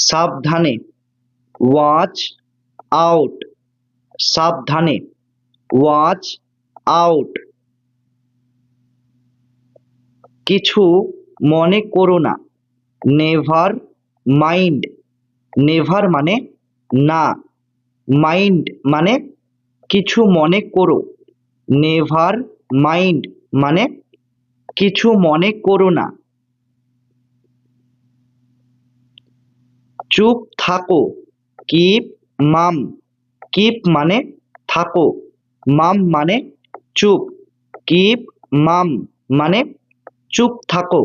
সাবধানে, watch out, সাবধানে, watch out. কিছু মনে করো না, নেভার মাইন্ড, নেভার মানে না, মাইন্ড মানে কিছু মনে করো, নেভার মাইন্ড মানে কিছু মনে করো না। চুপ থাকো, কিপ মাম, কিপ মানে থাকো, মাম মানে চুপ, কিপ মাম মানে চুপ থাকো।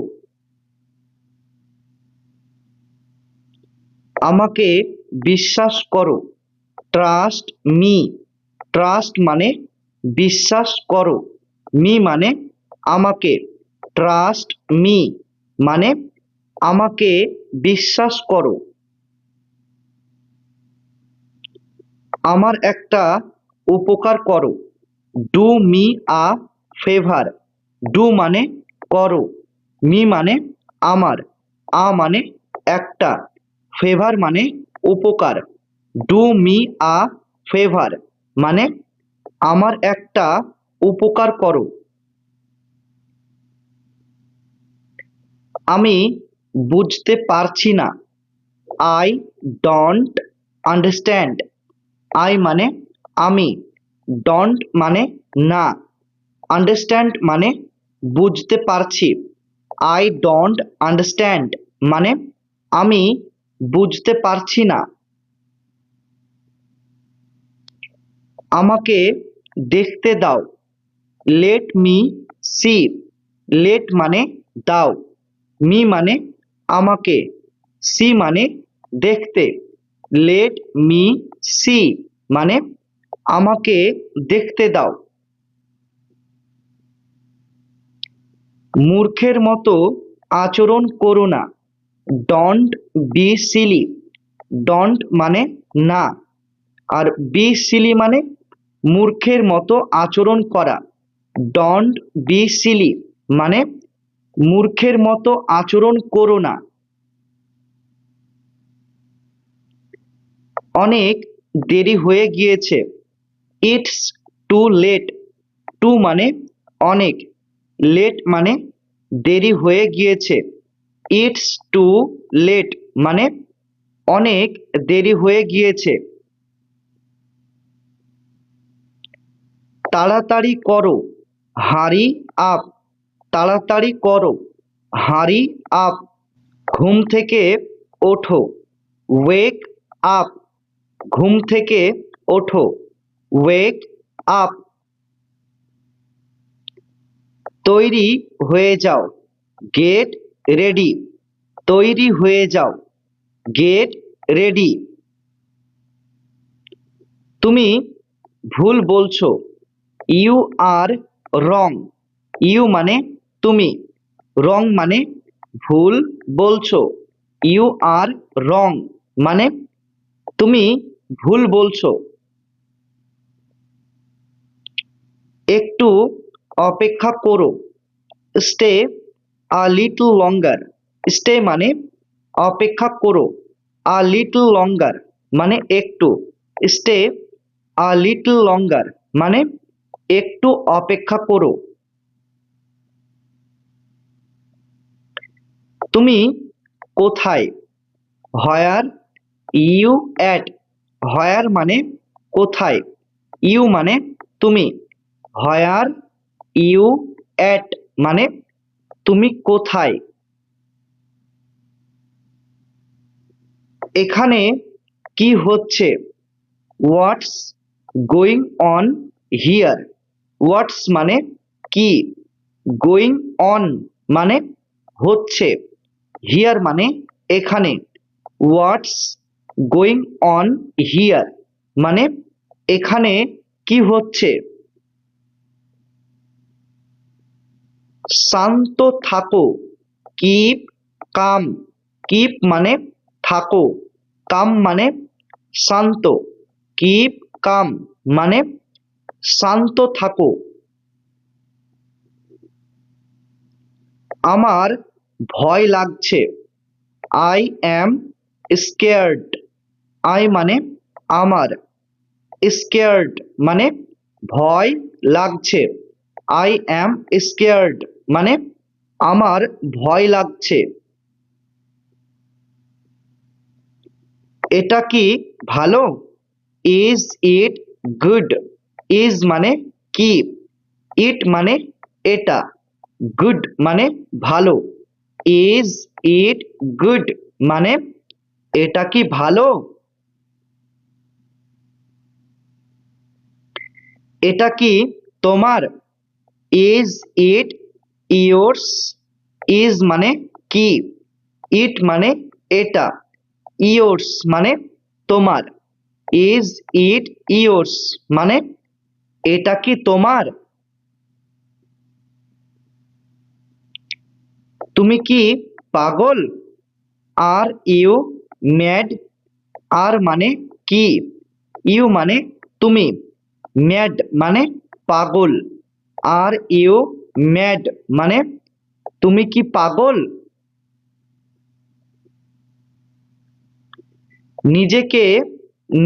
আমাকে বিশ্বাস করো, ট্রাস্ট মি, ট্রাস্ট মানে বিশ্বাস করো, মি মানে আমাকে, ট্রাস্ট মি মানে আমাকে বিশ্বাস করো। আমার একটা উপকার করো, do me a favour, do মানে করো, মি মানে আমার, আ মানে একটা, ফেভার মানে উপকার, ডু মি আ ফেভার মানে আমার একটা উপকার করো। আমি বুঝতে পারছি না, আই ডোন্ট আন্ডারস্ট্যান্ড, আই মানে আমি, ডোন্ট মানে না, আন্ডারস্ট্যান্ড মানে বুঝতে পারছি, আই ডোন্ট আন্ডারস্ট্যান্ড মানে আমি বুঝতে পারছি না। আমাকে দেখতে দাও, লেট মি সি, লেট মানে দাও, মি মানে আমাকে, সি মানে দেখতে, লেট মি সি মানে আমাকে দেখতে দাও। মূর্খের মতো আচরণ করো না, ডোন্ট বি সিলি, ডোন্ট মানে না, আর বি সিলি মানে মূর্খের মতো আচরণ করা, ডোন্ট বি সিলি মানে মূর্খের মতো আচরণ করো না। অনেক দেরি হয়ে গিয়েছে, ইটস টু লেট, টু মানে অনেক, লেট মানে দেরি হয়ে গিয়েছে, ইটস টু লেট মানে অনেক দেরি হয়ে গিয়েছে। তাড়াতাড়ি করো, হারি আপ, তাড়াতাড়ি করো, হারি আপ। ঘুম থেকে ওঠো, ওয়েক আপ, ঘুম থেকে ওঠো, ওয়েক আপ। তৈরি হয়ে যাও, গেট রেডি, তৈরি হয়ে যাও, গেট রেডি। তুমি ভুল বলছো, ইউ আর রং, ইউ মানে তুমি, রং মানে ভুল বলছো, ইউ আর রং মানে তুমি ভুল বলছো। একটু অপেক্ষা করো, stay a little longer, stay মানে অপেক্ষা করো, আ লিটল লঙ্গার মানে একটু, স্টে আ লিটল লঙ্গার মানে একটু অপেক্ষা করো। তুমি কোথায়, হোয়ার ইউ অ্যাট, হোয়ার মানে কোথায়, ইউ মানে তুমি, হোয়ার ইউ অ্যাট মানে তুমি কোথায়। এখানে কি হচ্ছে, হোয়াটস গোয়িং অন হিয়ার, হোয়াটস মানে কি, গোয়িং অন মানে হচ্ছে, হিয়ার মানে এখানে, হোয়াটস গোয়িং অন হিয়ার মানে এখানে কি হচ্ছে। শান্ত থাকো, কিপ কাম, কিপ মানে থাকো, কাম মানে শান্ত, কিপ কাম মানে শান্ত থাকো। আমার ভয় লাগছে, আই অ্যাম স্কেয়ার্ড, আই মানে আমার, স্কেয়ার্ড মানে ভয় লাগছে, আই অ্যাম স্কেয়ার্ড মানে আমার ভয় লাগছে। এটা কি ভালো? Is it good? ইজ মানে কি, ইট মানে এটা, গুড মানে ভালো। ইজ ইট গুড মানে এটা কি ভালো? এটা কি তোমার? Is it yours? ইজ মানে কি, ইট মানে এটা, ইয়োর্স মানে তোমার। ইজ ইট ইয়োর্স মানে এটা কি তোমার? তুমি কি পাগল? Are you mad? আর মানে কি, ইউ মানে তুমি, ম্যাড মানে পাগল। আর ইউ ম্যাড মানে তুমি কি পাগল? নিজেকে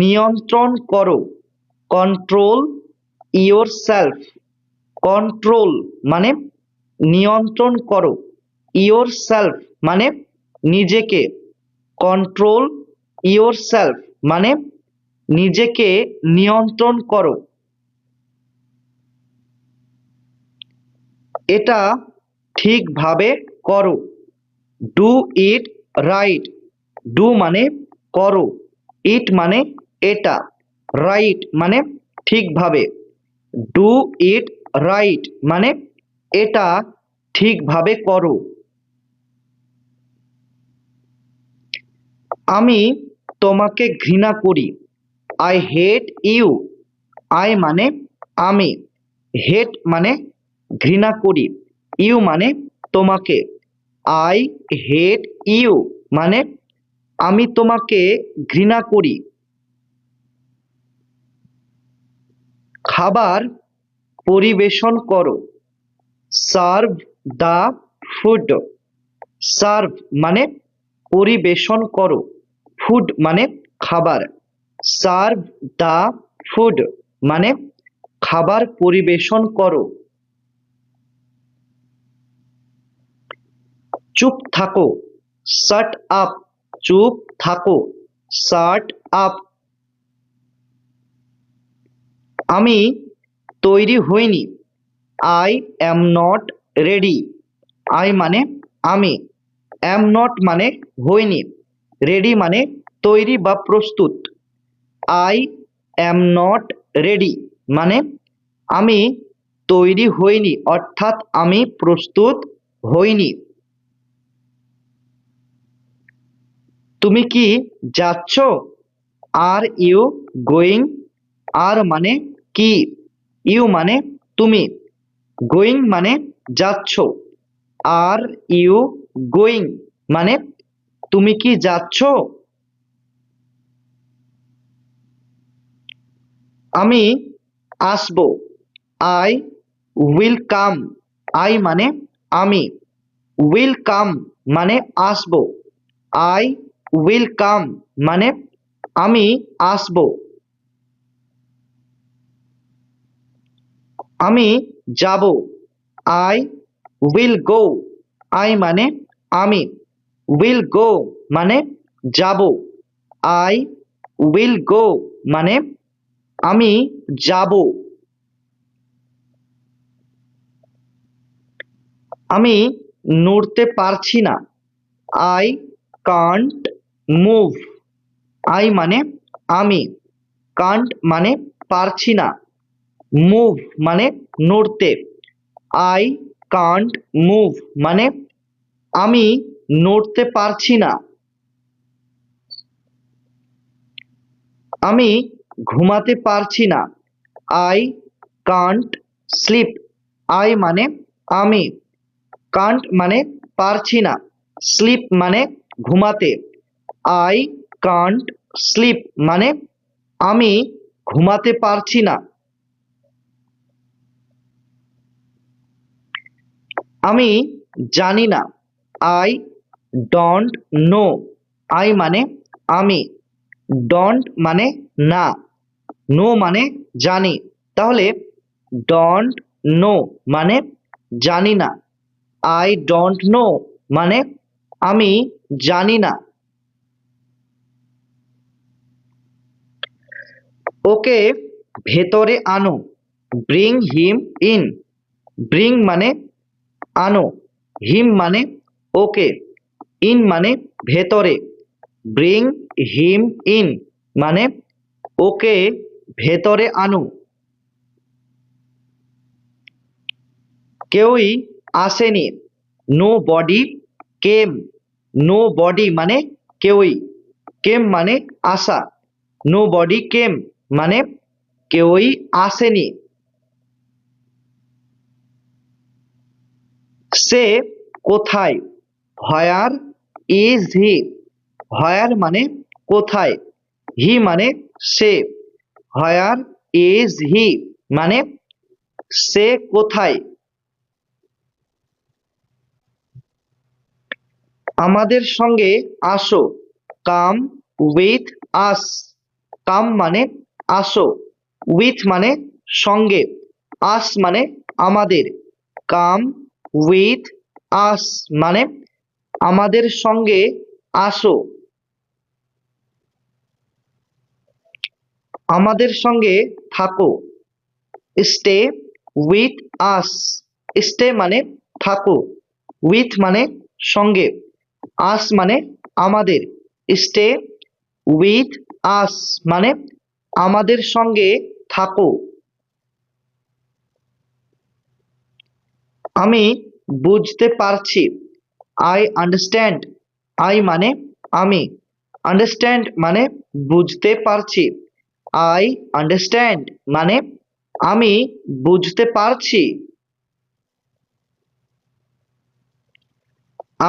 নিয়ন্ত্রণ করো, কন্ট্রোল ইয়োর সেলফ। কন্ট্রোল মানে নিয়ন্ত্রণ করো, ইয়োর সেলফ মানে নিজেকে, কন্ট্রোল ইয়োর সেলফ মানে নিজেকে নিয়ন্ত্রণ করো। এটা ঠিকভাবে করো, ডু ইট রাইট। ডু মানে করো, ইট মানে এটা, রাইট মানে ঠিকভাবে। ডু ইট রাইট মানে এটা ঠিকভাবে করো। আমি তোমাকে ঘৃণা করি, আই হেট ইউ। আই মানে আমি, হেট মানে ঘৃণা করি, ইউ মানে তোমাকে। আই হেট ইউ মানে আমি তোমাকে ঘৃণা করি। খাবার পরিবেশন করো, সার্ভ দ্য ফুড। সার্ভ মানে পরিবেশন করো, ফুড মানে খাবার। সার্ভ দ্য ফুড মানে খাবার পরিবেশন করো। চুপ থাকো, শাট আপ। চুপ থাকো, শাট আপ। আমি তৈরি হইনি, I am not ready. I মানে আমি, অ্যাম নট মানে হইনি, রেডি মানে তৈরি বা প্রস্তুত। আই অ্যাম নট রেডি মানে আমি তৈরি হইনি, অর্থাৎ আমি প্রস্তুত হইনি। তুমি কি যাচ্ছ? Are you going? আর মানে কি, ইউ মানে তুমি, গোয়িং মানে যাচ্ছ। আর ইউ গোয়িং মানে তুমি কি যাচ্ছ? আমি আসবো, আই উইল কাম। আই মানে আমি, উইল কাম মানে আসবো। আই উইল কাম মানে আমি আসবো। আমি যাব, আই উইল গো। আই মানে আমি, উইল গো মানে যাব। আই উইল গো মানে আমি যাব। আমি নড়তে পারছি না, আই কান্ট মুভ। আই মানে আমি, কান্ট মানে পারছি না, মুভ মানে নড়তে। আই কান্ট মুভ মানে আমি নড়তে পারছি না। আমি ঘুমাতে পারছি না, আই কান্ট স্লিপ। আই মানে আমি, কান্ট মানে পারছি না, স্লিপ মানে ঘুমাতে। আই কান্ট স্লিপ মানে আমি ঘুমাতে পারছি না। আমি জানি না, আই ডোন্ট নো। আই মানে আমি, ডন্ট মানে না, নো মানে জানি। তাহলে ডন্ট নো মানে জানি না, আই ডোন্ট নো মানে আমি জানি না। ওকে ভেতরে আনো, ব্রিং হিম ইন। ব্রিং মানে আনো, হিম মানে ওকে, ইন মানে ভেতরে। ব্রিং হিম ইন মানে ওকে ভেতরে আনো। কেউই আসেনি, নো বডি কেম। নো বডি মানে কেউই, কেম মানে আসা, নো বডি কেম মানে কেউই আসেনি। সে কোথায়, হোয়ার ইজ হি। হোয়ার মানে কোথায়, হি মানে সে, হোয়ার ইজ হি মানে সে কোথায়। আমাদের সঙ্গে আসো, কাম উইথ আস। কাম মানে আসো, উইথ মানে সঙ্গে, আস মানে আমাদের। কাম উইথ আস মানে আমাদের সঙ্গে আসো। আমাদের সঙ্গে থাকো, স্টে উইথ আস। স্টে মানে থাকো, উইথ মানে সঙ্গে, আস মানে আমাদের। স্টে উইথ আস মানে আমাদের সঙ্গে থাকো। আমি বুঝতে পারছি, আই আন্ডারস্ট্যান্ড। আই মানে আমি, আন্ডারস্ট্যান্ড মানে বুঝতে পারছি, আই আন্ডারস্ট্যান্ড মানে আমি বুঝতে পারছি।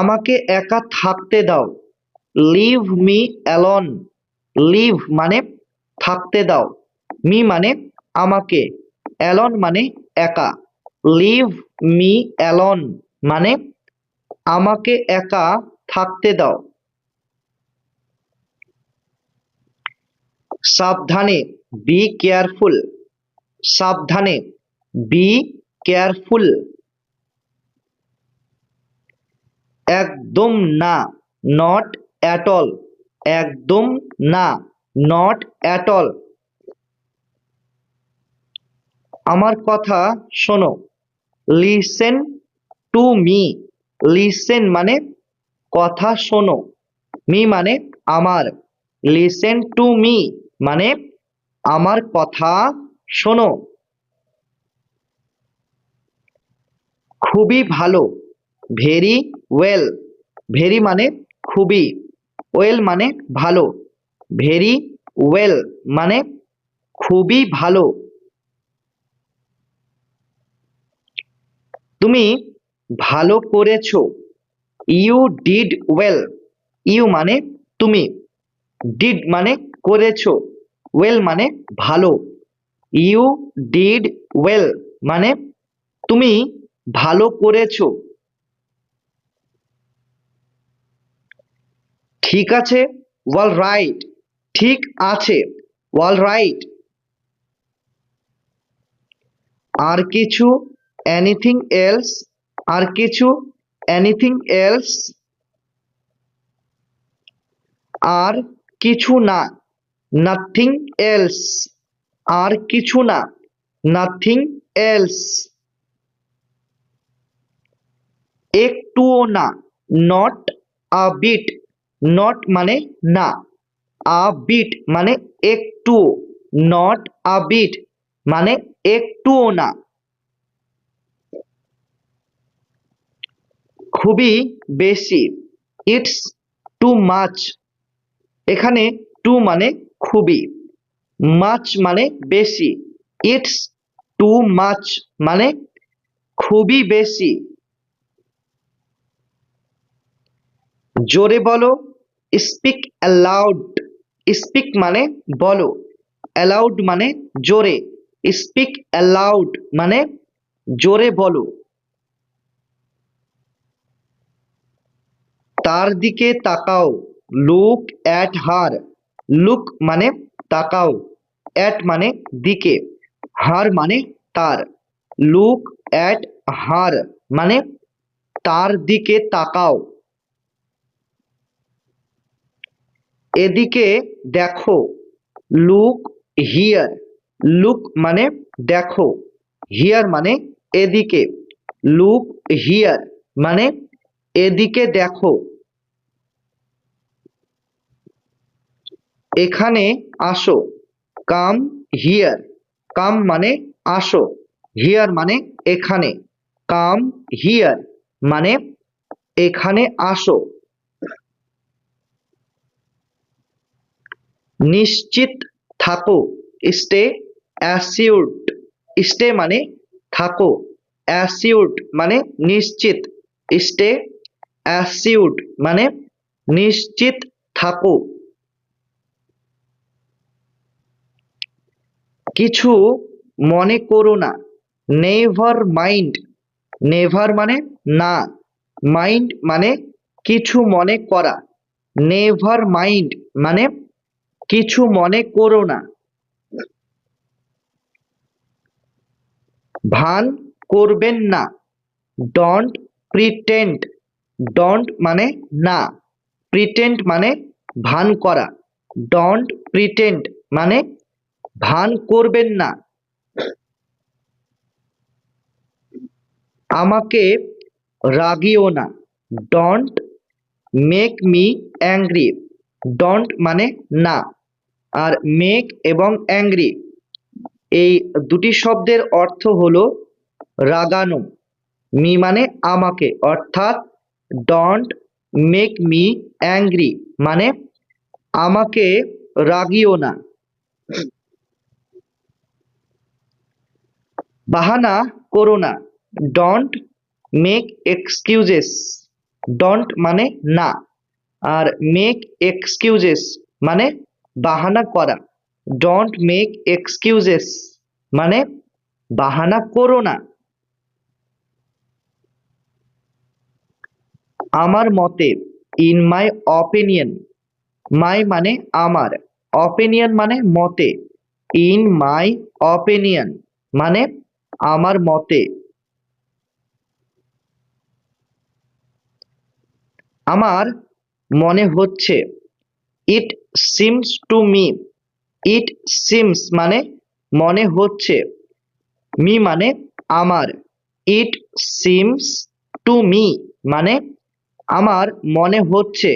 আমাকে একা থাকতে দাও, লিভ মি অ্যালোন। লিভ মানে থাকতে দাও, মি মানে আমাকে, অ্যালোন মানে একা। লিভ মি অ্যালোন মানে আমাকে একা থাকতে দাও। সাবধানে, বি কেয়ারফুল। সাবধানে, বি কেয়ারফুল। একদম না, নট অ্যাট অল। একদম না, নট অ্যাট অল। আমার কথা শোনো, লিসেন টু মি। লিসেন মানে কথা শোনো, মি মানে আমার। লিসেন টু মি মানে আমার কথা শোনো। খুবই ভালো, ভেরি ওয়েল। ভেরি মানে খুবই, ওয়েল মানে ভালো। ভেরি ওয়েল মানে খুবই ভালো। তুমি ভালো করেছো, ইউ ডিড ওয়েল। ইউ মানে তুমি, ডিড মানে করেছো, ওয়েল মানে ভালো। ইউ ডিড ওয়েল মানে তুমি ভালো করেছো। ঠিক আছে, অল রাইট। ঠিক আছে, অল রাইট। আর কিছু, এনিথিং এলস। আর কিছু, এনিথিং এলস। আর কিছু না, নাথিং এলস। আর কিছু না, নাথিং এলস। একটুও না, নট আ বিট। নট মানে না, আ বিট মানে একটু, নট আ বিট মানে একটুও না। খুবই বেশি, ইটস টু মাচ। এখানে টু মানে খুবই, মাচ মানে বেশি, ইটস টু মাচ মানে খুবই বেশি। জোরে বলো, স্পিক অ্যালাউড। স্পিক মানে বলো, অ্যালাউড মানে জোরে। স্পিক অ্যালাউড মানে জোরে বলো। তার দিকে তাকাও, লুক অ্যাট হার। লুক মানে তাকাও, অ্যাট মানে দিকে, হার মানে তার। লুক অ্যাট হার মানে তার দিকে তাকাও। এদিকে দেখো, লুক হিয়ার। লুক মানে দেখো, হিয়ার মানে এদিকে। লুক হিয়ার মানে এদিকে দেখো। এখানে আসো, কাম হিয়ার। কাম মানে আসো, হিয়ার মানে এখানে। কাম হিয়ার মানে এখানে আসো। নিশ্চিত থাকো, স্টে অ্যাসিউরড। স্টে মানে থাকো, অ্যাসিউরড মানে নিশ্চিত। স্টে অ্যাসিউরড মানে নিশ্চিত থাকো। কিছু মনে করো না, নেভার মাইন্ড। নেভার মানে না, মাইন্ড মানে কিছু মনে করা। নেভার মাইন্ড মানে কিছু মনে করো না। ভান করবেন না, ডন্ট প্রিটেন্ড। ডন্ট মানে না, প্রিটেন্ড মানে ভান করা। ডন্ট প্রিটেন্ড মানে ভান করবেন না। আমাকে রাগিও না, don't make me angry. Don't মানে না, আর মেক এবং অ্যাংরি এই দুটি শব্দের অর্থ হলো রাগানো। মি মানে আমাকে, অর্থাৎ ডন্ট মেক মি অ্যাংরি মানে আমাকে রাগিও না। বাহানা করো না, ডন্ট মেক এক্সকিউজেস। ডন্ট মানে না, আর মেক এক্সকিউজেস মানে বাহানা করা। ডন্ট মেক এক্সকিউজেস মানে বাহানা করো না। আমার মতে, ইন মাই অপিনিয়ন। মাই মানে আমার, অপিনিয়ন মানে মতে। ইন মাই অপিনিয়ন মানে আমার মতে। আমার মনে হচ্ছে, it seems to me. It seems মানে মনে হচ্ছে, মি মানে আমার। ইট সিমস টু মি মানে আমার মনে হচ্ছে।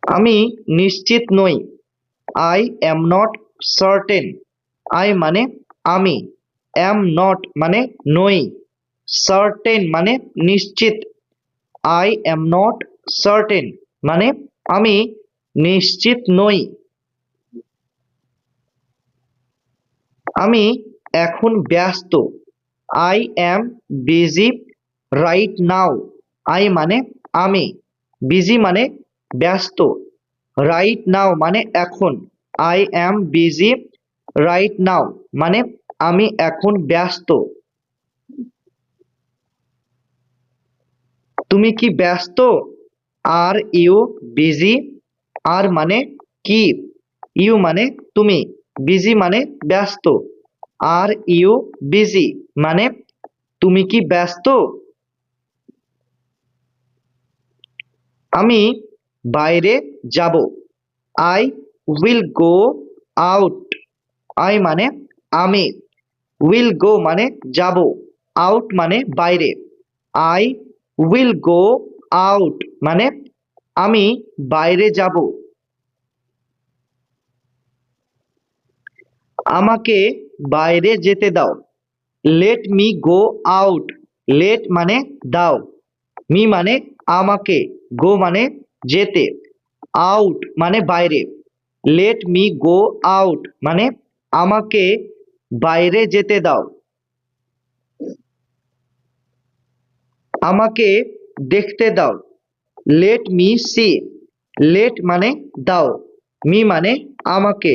আমি নিশ্চিত নই, I am not certain. I মানে আমি, অ্যাম নট মানে নই, সার্টেন মানে নিশ্চিত। আই অ্যাম নট সার্টেন মানে আমি নিশ্চিত নই। আমি এখন ব্যস্ত, I am busy right now. I মানে আমি, বিজি মানে ব্যস্ত, রাইট নাও মানে এখন। I am busy right now মানে আমি এখন ব্যস্ত। তুমি কি ব্যস্ত? Are you busy? আর মানে কি, ইউ মানে তুমি, বিজি মানে ব্যস্ত। আর ইউ বিজি মানে তুমি কি ব্যস্ত? আমি বাইরে যাব, I will go out. I মানে আমি, উইল গো মানে যাব, আউট মানে বাইরে। আই উইল গো আউট মানে আমি বাইরে যাব। আমাকে বাইরে যেতে দাও, let me go out. Let মানে দাও, মি মানে আমাকে, গো মানে যেতে, আউট মানে বাইরে। লেট মি গো আউট মানে আমাকে বাইরে যেতে দাও। আমাকে দেখতে দাও, লেট মি সি। লেট মানে দাও, মি মানে আমাকে,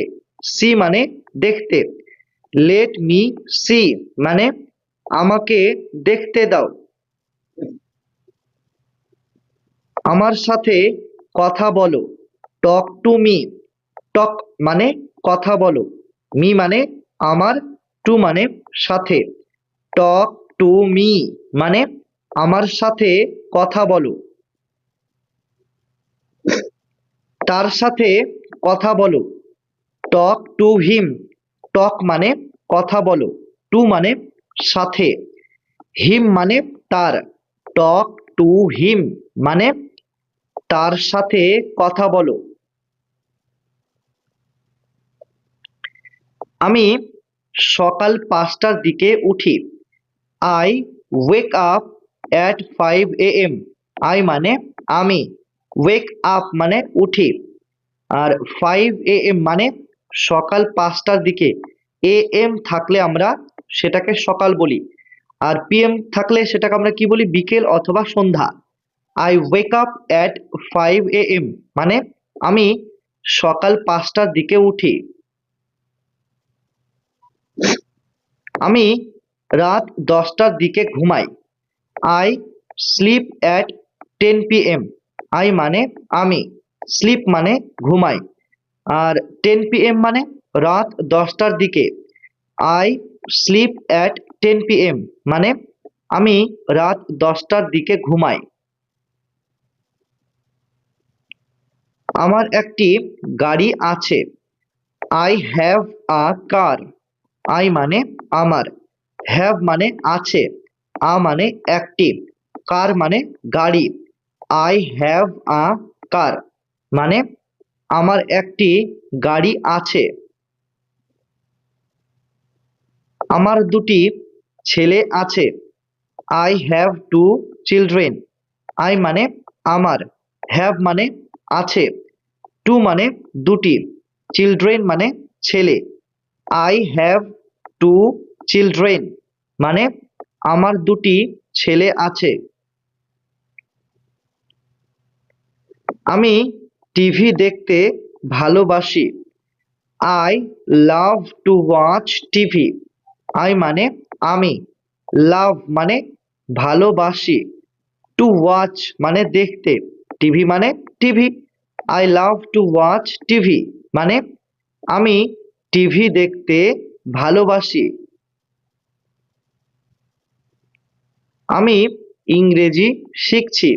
সি মানে দেখতে। লেট মি সি মানে আমাকে দেখতে দাও। আমার সাথে কথা বলো, টক টু মি। টক মানে কথা বলো, মি মানে আমার, টু মানে সাথে। টক টু মি মানে আমার সাথে কথা বলো। তার সাথে কথা বলো, টক টু হিম। টক মানে কথা বলো, টু মানে সাথে, হিম মানে তার। টক টু হিম মানে তার সাথে কথা বলো। আমি সকাল 5টার দিকে উঠি। I wake up at 5 AM। I মানে আমি, ওয়েক আপ মানে উঠি, আর 5 AM মানে সকাল 5টার দিকে। AM থাকলে আমরা সেটাকে সকাল বলি, আর PM থাকলে সেটাকে আমরা কি বলি, বিকেল অথবা সন্ধ্যা। I wake up at 5 AM মানে আমি সকাল 5টার দিকে উঠি। আমি রাত 10টার দিকে ঘুমাই। I sleep at 10 PM। I মানে আমি, স্লিপ মানে ঘুমাই, আর 10 PM মানে রাত 10টার দিকে। আই স্লিপ অ্যাট 10 PM মানে আমি রাত 10টার দিকে ঘুমাই। আমার একটি গাড়ি আছে। I have a car. I মানে আমার, হ্যাভ মানে আছে, আ মানে একটি, কার মানে গাড়ি। আই হ্যাভ আ কার মানে আমার একটি গাড়ি আছে। আমার দুটি ছেলে আছে। I have to children. I মানে আমার, হ্যাভ মানে আছে, টু মানে দুটি, চিলড্রেন মানে ছেলে। আই হ্যাভ টু চিলড্রেন মানে আমার দুটি ছেলে আছে। আমি টিভি দেখতে ভালোবাসি। I love to watch TV. I মানে আমি, লাভ মানে ভালোবাসি, টু ওয়াচ মানে দেখতে, টিভি মানে TV. I love to watch TV মানে আমি টিভি দেখতে ভালোবাসি। আমি ইংরেজি শিখছি।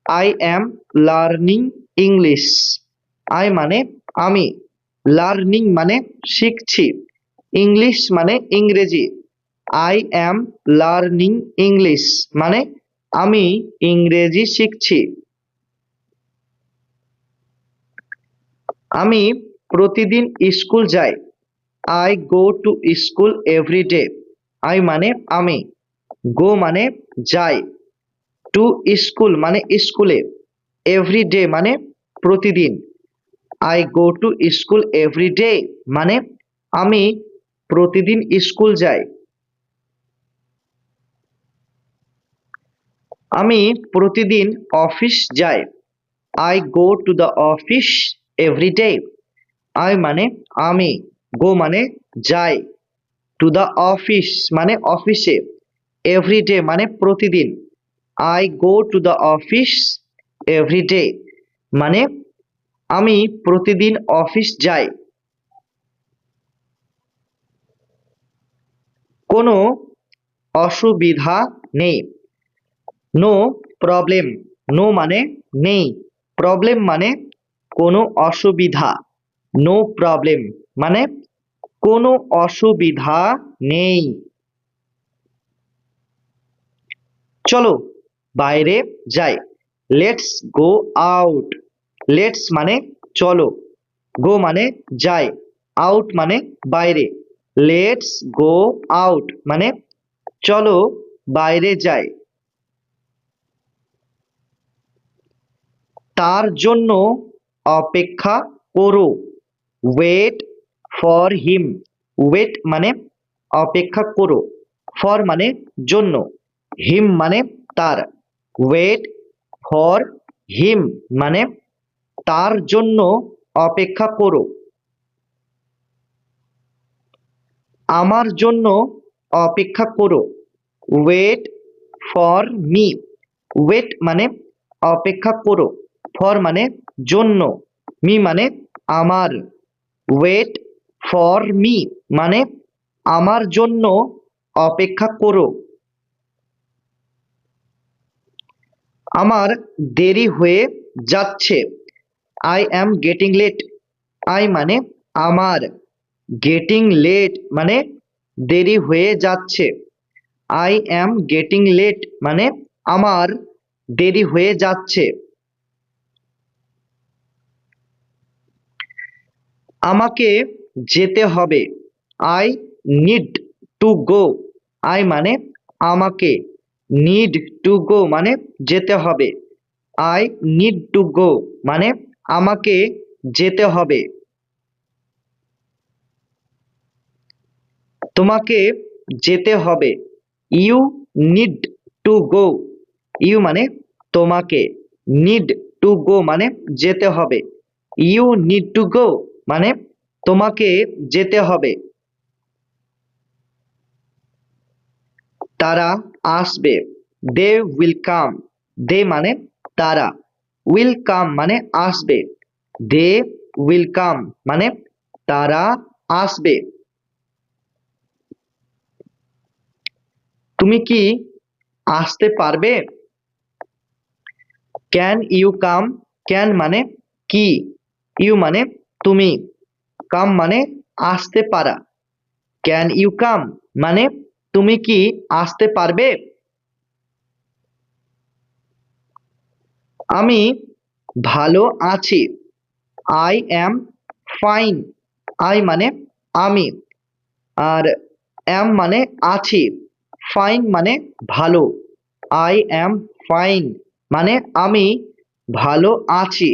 I am learning English. I মানে আমি, লার্নিং মানে শিখছি, ইংলিশ মানে ইংরেজি। আই অ্যাম লার্নিং ইংলিশ মানে আমি ইংরেজি শিখছি। আমি প্রতিদিন স্কুল যাই। I go to school every day. I মানে আমি, গো মানে যাই, টু স্কুল মানে স্কুলে, এভরি ডে মানে প্রতিদিন। I go to school every day মানে আমি প্রতিদিন স্কুল যাই। আমি প্রতিদিন অফিস যাই। I go to the office every day. I মানে আমি, গো মানে যাই, টু দ্য অফিস মানে অফিসে, এভরি ডে মানে প্রতিদিন। I go to the office every day মানে আমি প্রতিদিন অফিস যাই। কোনো অসুবিধা নেই। No problem. নো মানে নেই, প্রবলেম মানে কোনো অসুবিধা। নো প্রবলেম মানে কোনো অসুবিধা নেই। চলো বাইরে যাই। Let's go out. লেটস মানে চলো, গো মানে যাই, আউট মানে বাইরে। লেটস গো আউট মানে চলো বাইরে যাই। তার জন্য অপেক্ষা করো। Wait for him. ওয়েট মানে অপেক্ষা করো, ফর মানে জন্য, হিম মানে তার। ওয়েট ফর হিম মানে তার জন্য অপেক্ষা করো। আমার জন্য অপেক্ষা করো। Wait for me. ওয়েট মানে অপেক্ষা করো। ফর মানে জন্য, মি মানে আমার, ওয়েট ফর মি মানে আমার জন্য অপেক্ষা করো। আমার দেরি হয়ে যাচ্ছে, I am getting late. I মানে আমার, গেটিং লেট মানে দেরি হয়ে যাচ্ছে। আই অ্যাম গেটিং লেট মানে আমার দেরি হয়ে যাচ্ছে। আমাকে যেতে হবে, I need to go. I মানে আমাকে, নিড টু গো মানে যেতে হবে। আই নিড টু গো মানে আমাকে যেতে হবে। তোমাকে যেতে হবে, you need to go. You মানে তোমাকে, নিড টু গো মানে যেতে হবে। ইউ নিড টু গো মানে তোমাকে যেতে হবে। তারা আসবে, দে উইল কাম। দে মানে তারা, উইল কাম মানে আসবে। দে উইল কাম মানে তারা আসবে। তুমি কি আসতে পারবে? Can you come. ক্যান মানে কি, ইউ মানে তুমি, কাম মানে আসতে পারা। ক্যান ইউ কাম মানে তুমি কি আসতে পারবে? আমি ভালো আছি, আই অ্যাম ফাইন। আই মানে আমি, আর অ্যাম মানে আছি, ফাইন মানে ভালো। আই অ্যাম ফাইন মানে আমি ভালো আছি।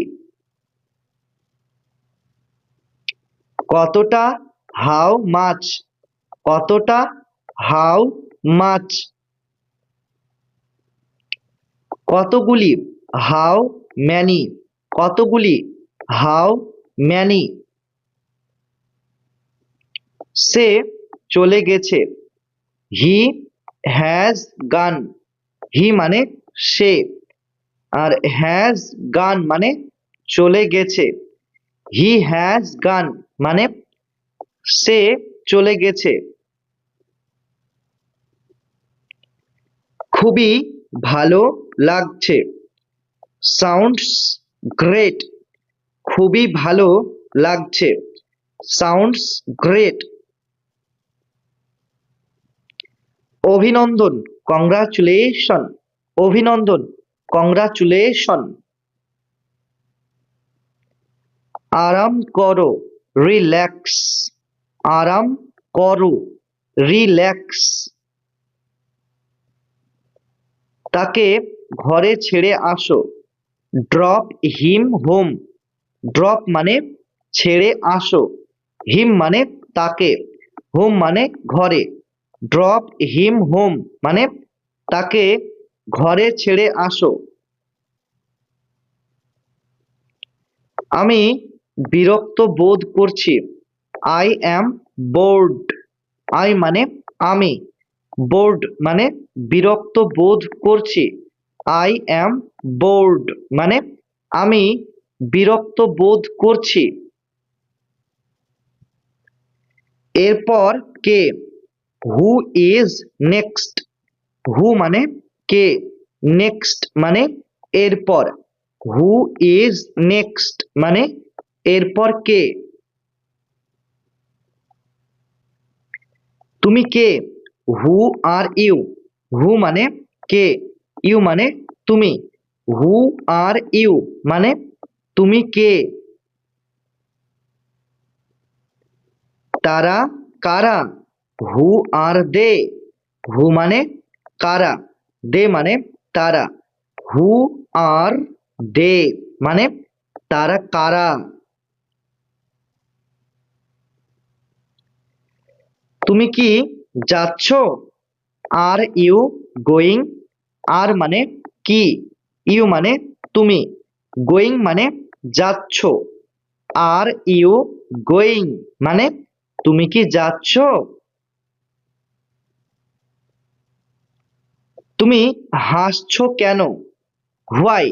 কতটা, হাউ মাচ। কতটা, হাউ মাচ। কতগুলি, হাউ ম্যানি। কতগুলি, হাউ ম্যানি। সে চলে গেছে, হি হ্যাজ গান। হি মানে সে, আর হ্যাজ গান মানে চলে গেছে। হি হ্যাজ গান মানে সে চলে গেছে। খুবই ভালো লাগছে, সাউন্ডস গ্রেট। খুবই ভালো লাগছে, সাউন্ডস গ্রেট। অভিনন্দন, কংগ্রাচুলেশন। অভিনন্দন, কংগ্রাচুলেশন। আরাম করো, রিল্যাক্স। আরাম করো, রিল্যাক্স। তাকে ঘরে ছেড়ে আসো, ড্রপ হিম হোম। ড্রপ মানে ছেড়ে আসো, হিম মানে তাকে, হোম মানে ঘরে। ড্রপ হিম হোম মানে তাকে ঘরে ছেড়ে আসো। আমি বিরক্ত বোধ করছি, আই অ্যাম বোর্ড। আই মানে আমি, বোর্ড মানে বিরক্ত বোধ করছি। আই অ্যাম বোর্ড মানে আমি বিরক্ত বোধ করছি। এরপর কে, হু ইজ নেক্সট। হু মানে কে, নেক্সট মানে এরপর। হু ইজ নেক্সট মানে এরপর কে। তুমি কে, হু আর ইউ। হু মানে কে, ইউ মানে তুমি। হু আর ইউ মানে তুমি কে। তারা কারা, হু আর দে। হু মানে কারা, দে মানে তারা। হু আর দে মানে তারা কারা। তুমি কি যাচ্ছ? Are you going. আর মানে কি, ইউ মানে তুমি, গোয়িং মানে যাচ্ছ। আর ইউ গোয়িং মানে তুমি কি যাচ্ছ? তুমি হাসছো কেন? হোয়াই।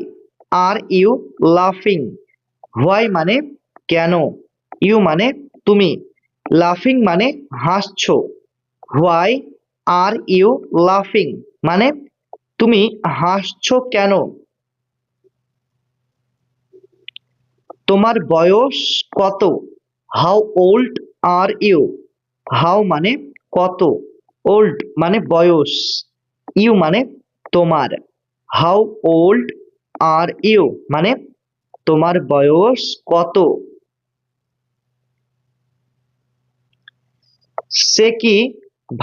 আর ইউ লাফিং? হোয়াই মানে কেন, ইউ মানে তুমি, লাফিং মানে হাসছো। হোয়াই আর ইউ লাফিং মানে তুমি হাসছো কেন? তোমার বয়স কত? How old are you? How মানে কত, ওল্ড মানে বয়স, ইউ মানে তোমার। হাউ ওল্ড আর ইউ মানে তোমার বয়স কত? সে কি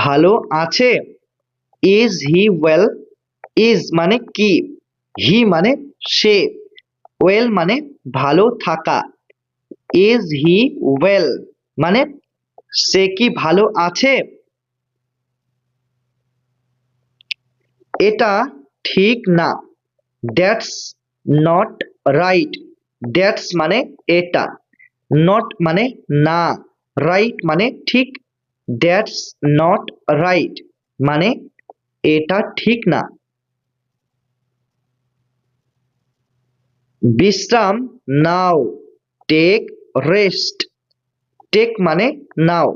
ভালো আছে? Is he well? ইজ মানে কি, হি মানে সে, ওয়েল মানে ভালো থাকা। ইজ হি ওয়েল মানে সে কি ভালো আছে? এটা ঠিক না। That's not right. দ্যাটস মানে এটা, নট মানে না, রাইট মানে ঠিক। দ্যাটস নট রাইট মানে এটা ঠিক না। বিশ্রাম নাও, টেক রেস্ট। টেক মানে নাও,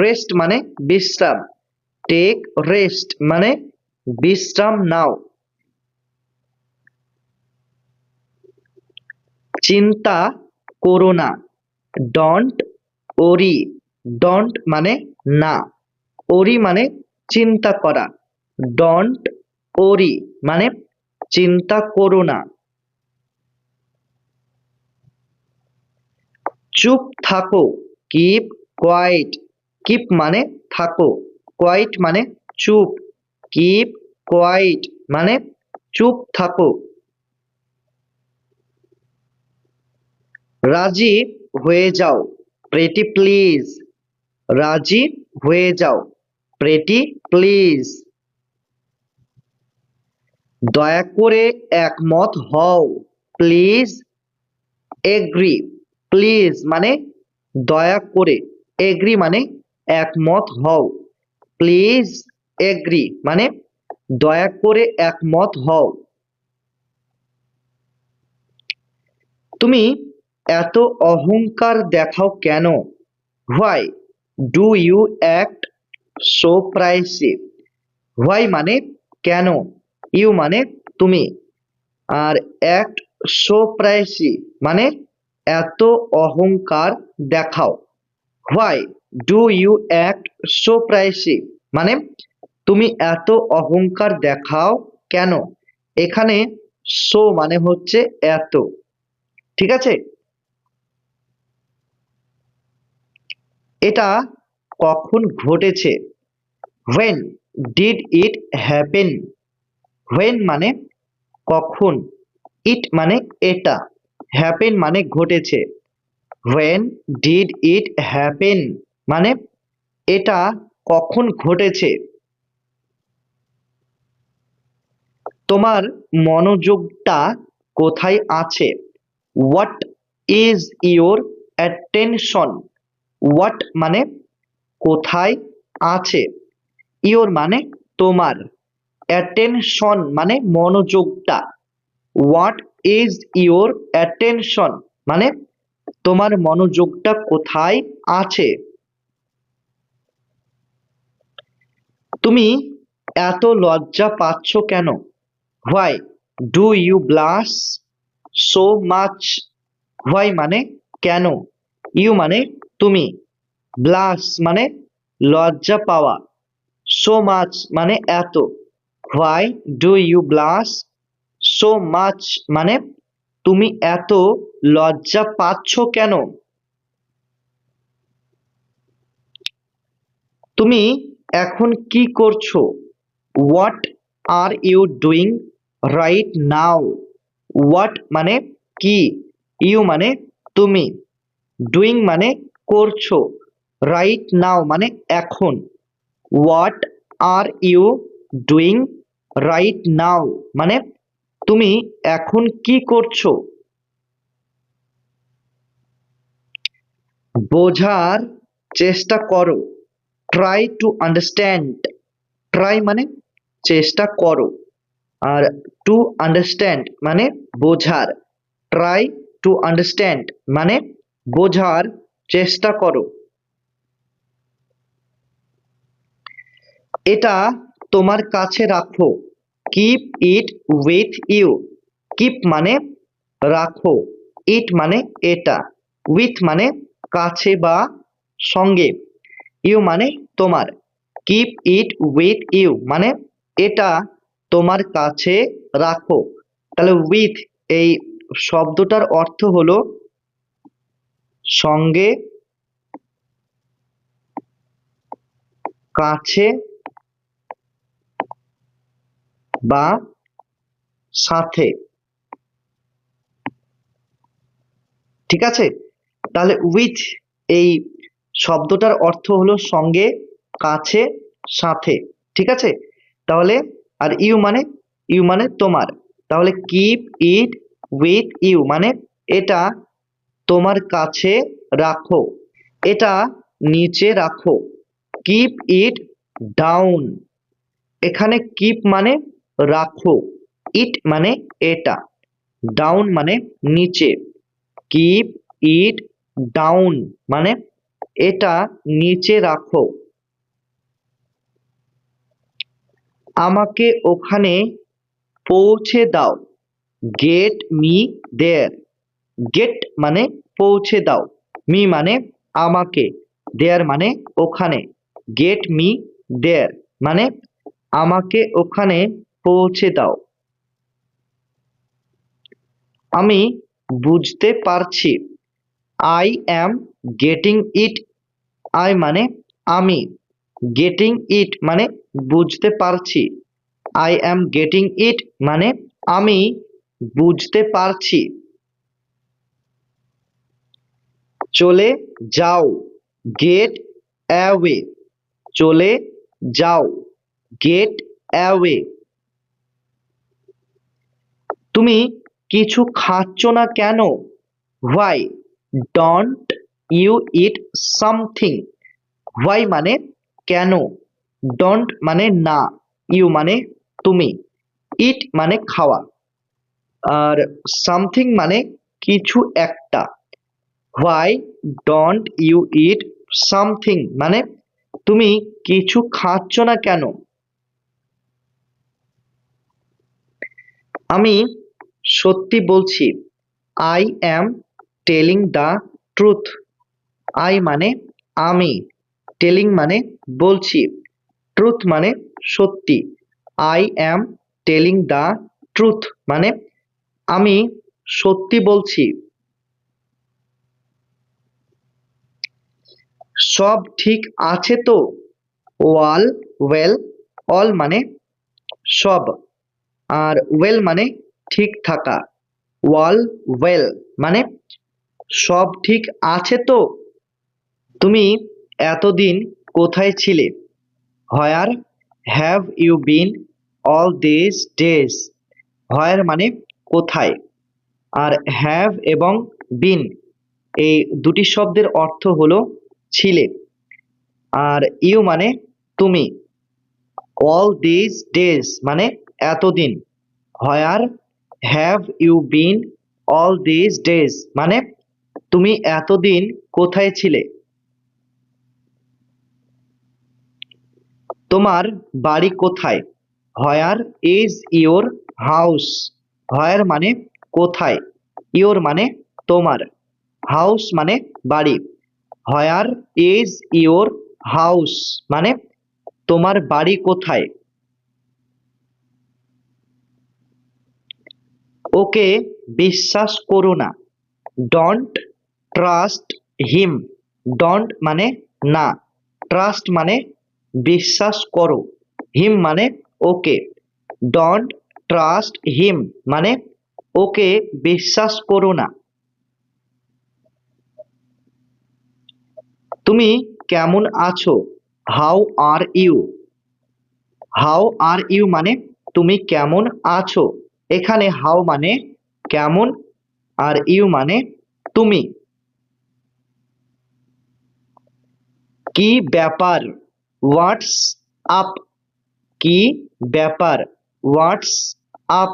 রেস্ট মানে বিশ্রাম। টেক রেস্ট মানে বিশ্রাম নাও। চিন্তা করো না, ডন্ট ওরি। ডন্ট মানে না, ওরি মানে চিন্তা করা। ডন্ট ওরি মানে চিন্তা করো না। চুপ থাকো, কিপ কোয়াইট। কিপ মানে থাকো, কোয়াইট মানে চুপ। কিপ কোয়াইট মানে চুপ থাকো। রাজি হয়ে যাও, প্রেটি প্লিজ। রাজি হয়ে যাও, প্রেটি প্লিজ। দয়া করে একমত হও, প্লিজ এগ্রি। প্লিজ মানে দয়া করে, এগ্রি মানে একমত হও। প্লিজ এগ্রি মানে দয়া করে একমত হও। তুমি এত অহংকার দেখাও কেন? Why do you act so pricey? Why মানে কেন, ইউ মানে তুমি, আর অ্যাক্ট সো প্রাইসি মানে এত অহংকার দেখাও। Why do you act so pricey মানে তুমি এত অহংকার দেখাও কেন। এখানে সো মানে হচ্ছে এত, ঠিক আছে। এটা কখন ঘটেছে? When did it happen? When মানে কখন, ইট মানে এটা, হ্যাপেন মানে ঘটেছে। হোয়েন ডিড ইট হ্যাপেন মানে এটা কখন ঘটেছে। তোমার মনোযোগটা কোথায় আছে? What is your attention? What মানে কোথায় আছে, ইয়োর মানে তোমার, অ্যাটেনশন মানে মনোযোগটা। হোয়াট ইজ ইয়োর অ্যাটেনশন মানে তোমার মনোযোগটা কোথায় আছে। তুমি এত লজ্জা পাচ্ছ কেন? Why do you blush so much? Why মানে কেন, ইউ মানে তুমি, ব্লাশ মানে লজ্জা পাওয়া, সো মাচ মানে এত। Why do you blush so much মানে তুমি এত লজ্জা পাচ্ছ কেন? তুমি এখন কি করছো? What are you doing right now? What মানে কি, ইউ মানে তুমি, ডুইং মানে করছো, রাইট নাও মানে এখন। What are you doing right now মানে তুমি এখন কি করছো। বোঝার চেষ্টা করো, ট্রাই টু আন্ডারস্ট্যান্ড। ট্রাই মানে চেষ্টা করো, আর টু আন্ডারস্ট্যান্ড মানে বোঝার, ট্রাই টু আন্ডারস্ট্যান্ড মানে বোঝার চেষ্টা করো। এটা তোমার কাছে রাখো, keep it with you. Keep মানে রাখো, ইট মানে এটা, উইথ মানে কাছে বা সঙ্গে, ইউ মানে তোমার। কিপ ইট উইথ ইউ মানে এটা তোমার কাছে রাখো। তাহলে উইথ এই শব্দটার অর্থ হলো সঙ্গে, কাছে বা সাথে। ঠিক আছে, তাহলে উইথ এই শব্দটার অর্থ হলো সঙ্গে, কাছে, সাথে। ঠিক আছে, তাহলে আর ইউ মানে তোমার। তাহলে কিপ ইট উইথ ইউ মানে এটা তোমার কাছে রাখো, এটা নিচে রাখো। কিপ ইট ডাউন, এখানে কিপ মানে রাখো, ইট মানে এটা, ডাউন মানে নিচে। কিপ ইট ডাউন মানে এটা নিচে রাখো। আমাকে ওখানে পৌঁছে দাও, গেট মি দেয়ার। গেট মানে পৌঁছে দাও, মি মানে আমাকে, দেয়ার মানে ওখানে। গেট মি দেয়ার মানে আমাকে ওখানে পৌঁছে দাও। আমি বুঝতে পারছি, I am getting it. I মানে আমি, গেটিং ইট মানে বুঝতে পারছি। আই অ্যাম গেটিং ইট মানে আমি বুঝতে পারছি। চলে যাও, গেট অ্যাওয়ে। চলে যাও, গেট অ্যাওয়ে। তুমি কিছু খাচ্ছ না কেন? Why don't you eat something. Why মানে কেন, ডোন্ট মানে না, ইউ মানে তুমি, ইট মানে খাওয়া, আর সামথিং মানে কিছু একটা। Why don't you eat something মানে তুমি কিছু খাচ্ছ না কেন? আমি সত্যি বলছি, I am telling the truth. I মানে আমি, টেলিং মানে বলছি, ট্রুথ মানে সত্যি। I am telling the truth মানে আমি সত্যি বলছি। সব ঠিক আছে তো? ওয়াল ওয়েল, অল মানে সব, আর ওয়েল মানে ঠিক থাকা। ওয়াল ওয়েল মানে সব ঠিক আছে তো? তুমি এতদিন কোথায় ছিলে? Where have you been all this days. Where মানে কোথায়, আর হ্যাভ এবং বিন এই দুটি শব্দের অর্থ হলো ছিলে, আর ইউ মানে তুমি। অল দিস ডেজ মানে এতদিন। Where have you been all this days মানে তুমি এতদিন কোথায় ছিলে? তোমার বাড়ি কোথায়? Where is your house. Where মানে কোথায়, ইয়োর মানে তোমার, হাউস মানে বাড়ি। হোয়ার ইজ ইয়োর হাউস মানে তোমার বাড়ি কোথায়? ওকে বিশ্বাস করো না, ডোন্ট ট্রাস্ট হিম। ডোন্ট মানে না, ট্রাস্ট মানে বিশ্বাস করো, হিম মানে ওকে। ডোন্ট ট্রাস্ট হিম মানে ওকে বিশ্বাস করো না। তুমি কেমন আছো? How are you. How are you মানে তুমি কেমন আছো। এখানে হাউ মানে কেমন, আর ইউ মানে তুমি। কি ব্যাপার? What's up. কি ব্যাপার? What's up.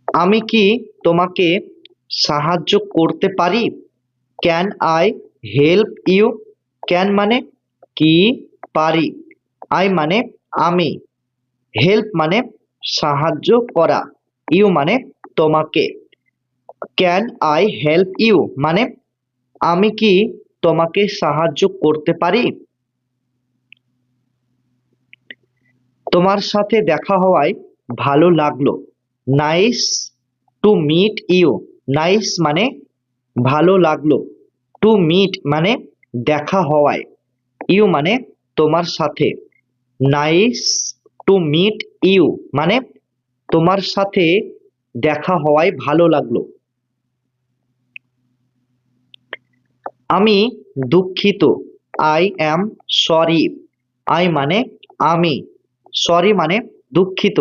আমি কি তোমাকে সাহায্য করতে পারি? Can I help you? Can মানে কি, পারি, আই মানে আমি, হেল্প মানে সাহায্য করা, ইউ মানে তোমাকে। ক্যান আই হেল্প ইউ মানে আমি কি তোমাকে সাহায্য করতে পারি? তোমার সাথে দেখা হওয়ায় ভালো লাগলো। Nice to meet you. Nice মানে ভালো লাগলো, টু মিট মানে দেখা হওয়ায়, ইউ মানে তোমার সাথে। নাইস টু মিট ইউ মানে তোমার সাথে দেখা হওয়ায় ভালো লাগলো। আমি দুঃখিত। I am sorry. আই মানে আমি, সরি মানে দুঃখিত,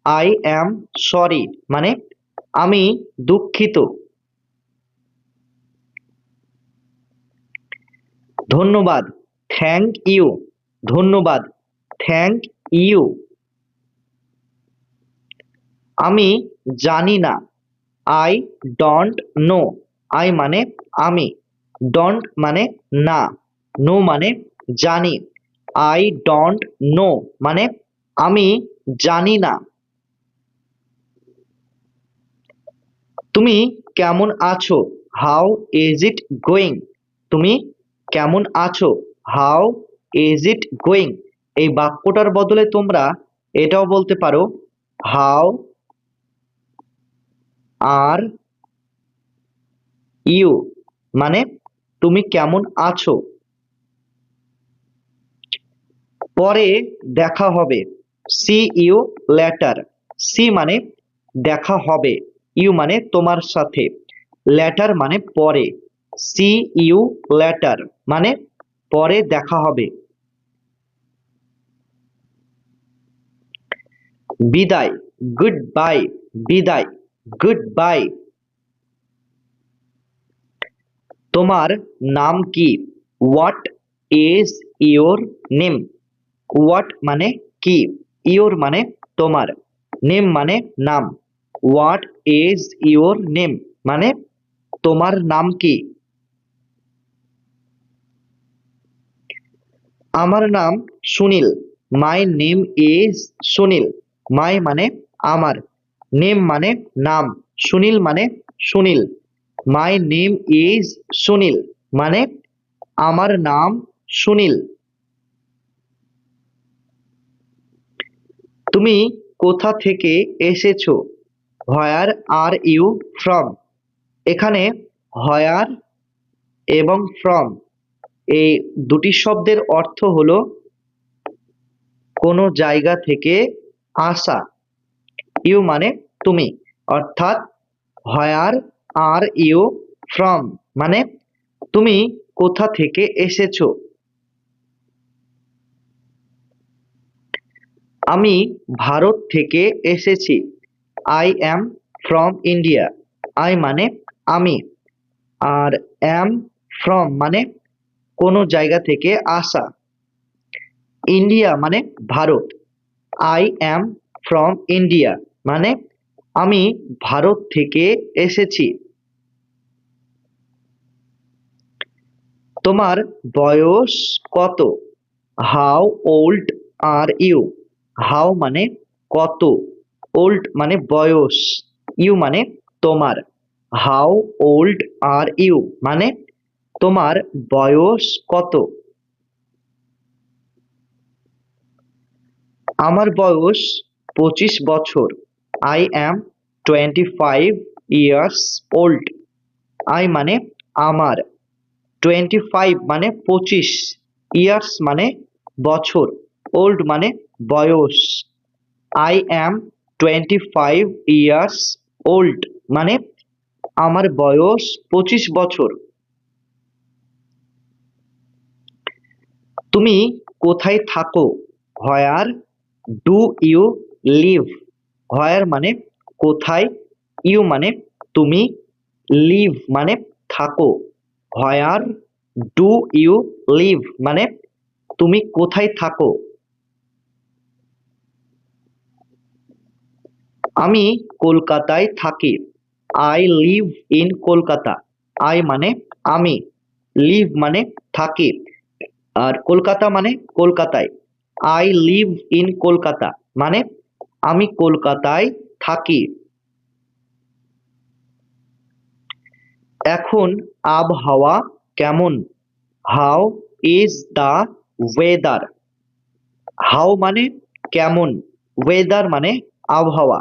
আই অ্যাম সরি মানে আমি দুঃখিত। ধন্যবাদ। Thank you. ধন্যবাদ। Thank you. আমি জানি না। I don't know. আই মানে আমি, ডোন্ট মানে না, নো মানে জানি, আই ডোন্ট নো মানে আমি জানি না। তুমি কেমন আছো? How is it going? তুমি কেমন আছো? How is it going? এই বাক্যটার বদলে তোমরা এটাও বলতে পারো, হাউ আর ইউ মানে তুমি কেমন আছো। পরে দেখা হবে। C you later. সি মানে দেখা হবে, ইউ মানে তোমার সাথে, লেটার মানে পরে, সি ইউ লেটার মানে পরে দেখা হবে। বিদায়, গুড বাই। বিদায়, গুড বাই। তোমার নাম কি? What is your name? What মানে কি, ইয়োর মানে তোমার, নেম মানে নাম, হোয়াট ইজ ইয়োর নেম মানে তোমার নাম কি? আমার নাম Sunil. My name is Sunil. My মানে আমার, নেম মানে নাম, সুনীল মানে Sunil, my name is Sunil মানে আমার নাম সুনীল। তুমি কোথা থেকে এসেছো? Where are you from? এখানে হোয়ার এবং ফ্রম এই দুটি শব্দের অর্থ হলো কোনো জায়গা থেকে আসা, ইউ মানে তুমি, অর্থাৎ হোয়ার আর ইউ ফ্রম মানে তুমি কোথা থেকে এসেছো। আমি ভারত থেকে এসেছি। I am from India. I মানে আমি, আর অ্যাম ফ্রম মানে কোনো জায়গা থেকে আসা, ইন্ডিয়া মানে Bharat, I am from India মানে আমি ভারত থেকে এসেছি। তোমার বয়স কত? How old are you? How মানে কত, ওল্ড মানে বয়স, ইউ মানে তোমার, হাউ ওল্ড আর ইউ মানে তোমার বয়স কত? আমার বয়স 25 বছর। I am 25 years old. I মানে আমার, 25 মানে 25, ইয়ার্স মানে বছর, ওল্ড মানে বয়স, আই অ্যাম 25 ইয়ার্স ওল্ড মানে আমার বয়স 25 বছর। তুমি কোথায় থাকো? Where do you live? Where মানে কোথায়, ইউ মানে তুমি, লিভ মানে থাকো, হোয়ার ডু ইউ লিভ মানে তুমি কোথায় থাকো। আমি কলকাতায় থাকি। I live in Kolkata. I মানে আমি, লিভ মানে থাকি, আর কলকাতা মানে কলকাতায়। আই লিভ ইন কলকাতা মানে আমি কলকাতায় থাকি। এখন আবহাওয়া কেমন? How is the weather? How মানে কেমন, ওয়েদার মানে আবহাওয়া।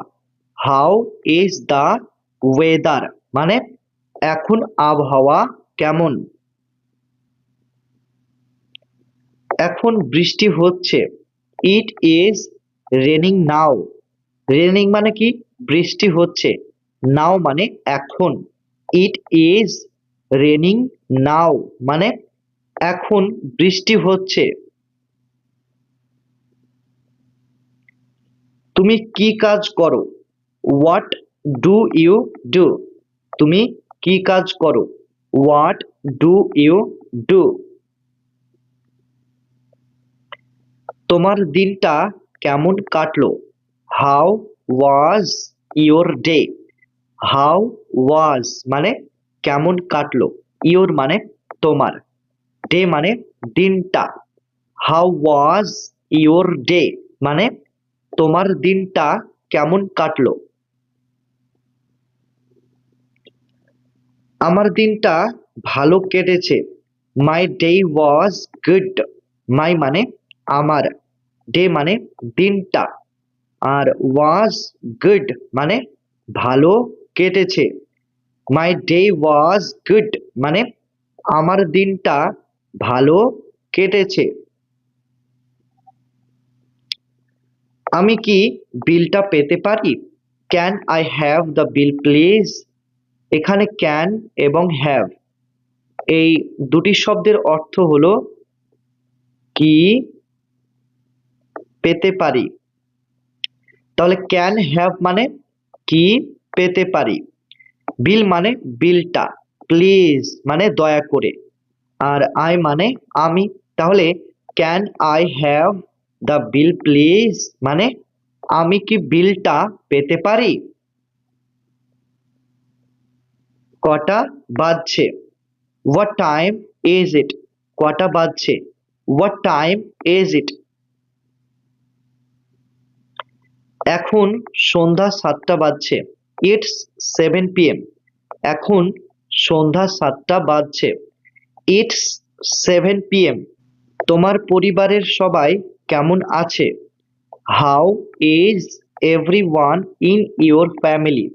হাউ ইজ দ্য ওয়েদার মানে এখন আবহাওয়া কেমন? এখন বৃষ্টি হচ্ছে। It is raining now. Raining মানে কি? বৃষ্টি হচ্ছে। নাও মানে এখন। ইট ইজ রেনিং নাও মানে এখন বৃষ্টি হচ্ছে। তুমি কি কাজ করো? What do you do? তুমি কি কাজ করো? What do you do? তোমার দিনটা কেমন কাটলো? How was your day? How was মানে কেমন কাটলো, ইয়োর মানে তোমার, ডে মানে দিনটা। হাউ ওয়াজ ইয়োর ডে মানে তোমার দিনটা কেমন কাটলো? আমার দিনটা ভালো কেটেছে। মাই ডে ওয়াজ গুড। মাই মানে আমার, ডে মানে দিনটা, আর ওয়াজ গুড মানে ভালো কেটেছে। মাই ডে ওয়াজ গুড মানে আমার দিনটা ভালো কেটেছে। আমি কি বিলটা পেতে পারি? Can I have the bill please? এখানে ক্যান এবং হ্যাভ এই দুটি শব্দের অর্থ হলো কি পেতে পারি। তাহলে ক্যান হ্যাভ মানে কি পেতে পারি, বিল মানে বিলটা, প্লিজ মানে দয়া করে, আর আই মানে আমি। তাহলে can I have the bill please মানে আমি কি বিলটা পেতে পারি? কটা বাজছে? What time is it? কটা বাজছে? What time is it? এখন সন্ধ্যা 7টা বাজছে। It's 7 p.m. এখন সন্ধ্যা 7টা বাজছে। It's 7 p.m. তোমার পরিবারের সবাই কেমন আছে? How is everyone in your family?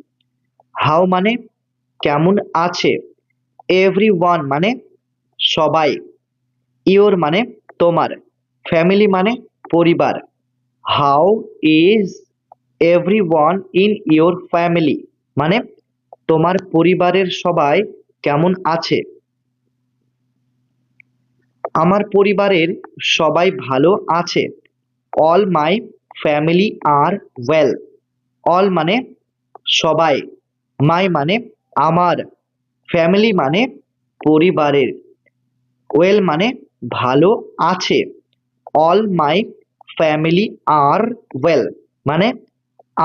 How মানে কেমন আছে, এভরিওয়ান মানে সবাই, ইয়োর মানে তোমার, ফ্যামিলি মানে পরিবার। How is everyone in your family মানে তোমার পরিবারের সবাই কেমন আছে? আমার পরিবারের সবাই ভালো আছে। All my family are well. All মানে সবাই, মাই মানে আমার, ফ্যামিলি মানে পরিবারের, ওয়েল মানে ভালো আছে। All my family are well মানে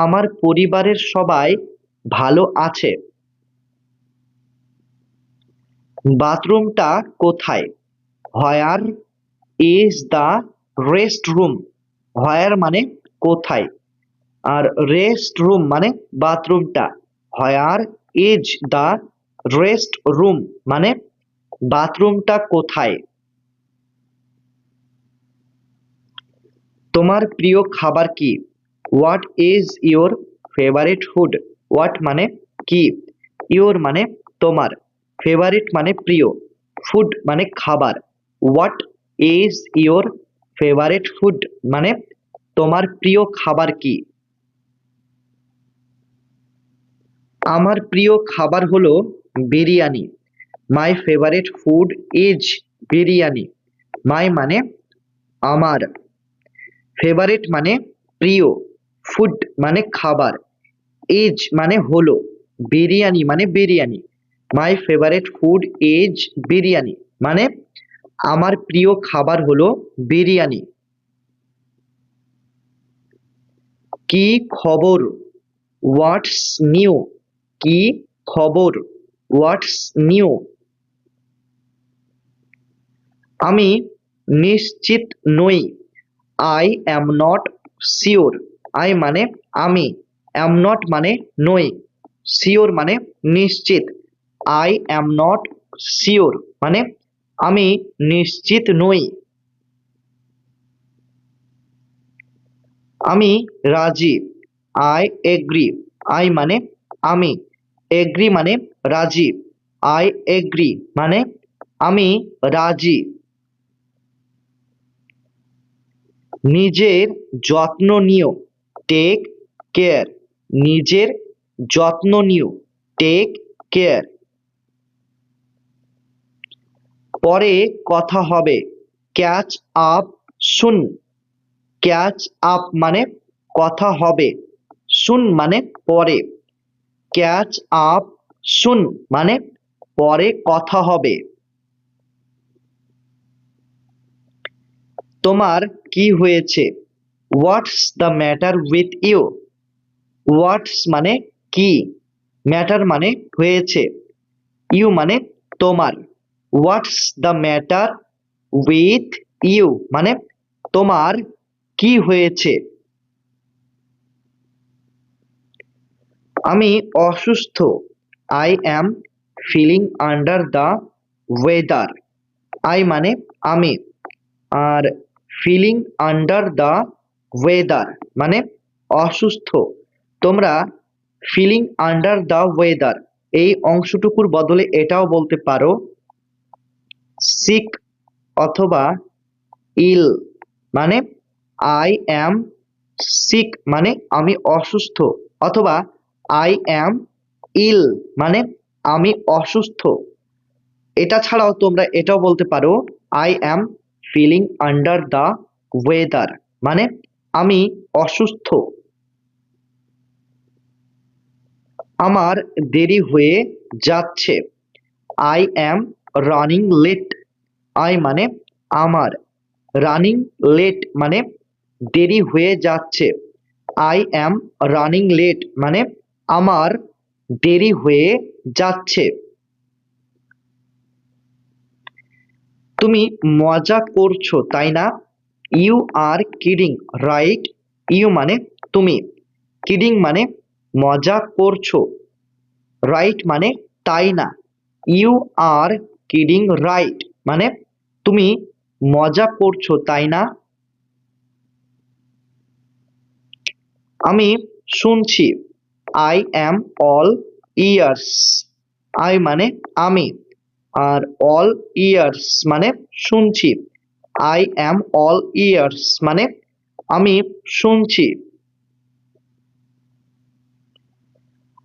আমার পরিবারের সবাই ভালো আছে। বাথরুমটা কোথায়? Where is the rest room? Where মানে কোথায়, আর রেস্ট রুম মানে বাথরুমটা। Where is the rest room মানে বাথরুমটা কোথায়? তোমার প্রিয় খাবার কি? What is your favourite food? What মানে কি, ইয়োর মানে তোমার, ফেভারিট মানে প্রিয়, ফুড মানে খাবার। What is your favourite food মানে তোমার প্রিয় খাবার কি? আমার প্রিয় খাবার হলো biryani. My favourite food is biryani. My মানে আমার, ফেভারিট মানে প্রিয়, ফুড মানে খাবার, ইজ মানে হলো, বিরিয়ানি মানে biryani. My favourite food is biryani মানে আমার প্রিয় খাবার হলো বিরিয়ানি। কি খবর? হোয়াটস নিউ, কি খবর, হোয়াটস নিউ। আমি নিশ্চিত নই, I am not sure. I মানে আমি, অ্যাম নট মানে নই, শিওর মানে নিশ্চিত। আই অ্যাম নট শিওর মানে আমি নিশ্চিত নই। আমি রাজি, আই এগ্রি। আই মানে আমি, এগ্রি মানে রাজি, আই এগ্রি মানে আমি রাজি। নিজের যত্ন নিও, টেক কেয়ার। নিজের যত্ন নিও, টেক কেয়ার। পরে কথা হবে, ক্যাচ আপ সুন। ক্যাচ আপ মানে কথা হবে, সুন মানে পরে। ক্যাচ আপ সুন মানে পরে কথা হবে। তোমার কি হয়েছে, what's the matter with you. What's মানে কি, ম্যাটার মানে হয়েছে, ইউ মানে তোমার। What's the matter with you মানে তোমার কি হয়েছে। আমি অসুস্থ, I am feeling under the weather. I মানে আমি, আর ফিলিং আন্ডার দ্য ওয়েদার মানে অসুস্থ। তোমরা ফিলিং আন্ডার দ্য ওয়েদার এই অংশটুকুর বদলে এটাও বলতে পারো সিক অথবা ইল। মানে আই অ্যাম সিক মানে আমি অসুস্থ, অথবা আই অ্যাম ইল মানে আমি অসুস্থ। এটা ছাড়াও তোমরা এটাও বলতে পারো I am feeling under the weather মানে আমি অসুস্থ। আমার দেরি হয়ে যাচ্ছে, I am running late. I মানে আমার, রানিং লেট মানে দেরি হয়ে যাচ্ছে। আই অ্যাম রানিং লেট মানে আমার দেরি হয়ে যাচ্ছে। তুমি মজা করছো তাই না, you are kidding right. You মানে তুমি, কিডিং মানে মজা করছো, রাইট মানে তাই না। ইউ আর কিডিং রাইট মানে তুমি মজা করছো তাই না। আমি শুনছি, I am all years. I মানে আমি, আর অল ইয়ার্স মানে শুনছি। আই অ্যাম অল ইয়ার্স মানে আমি শুনছি।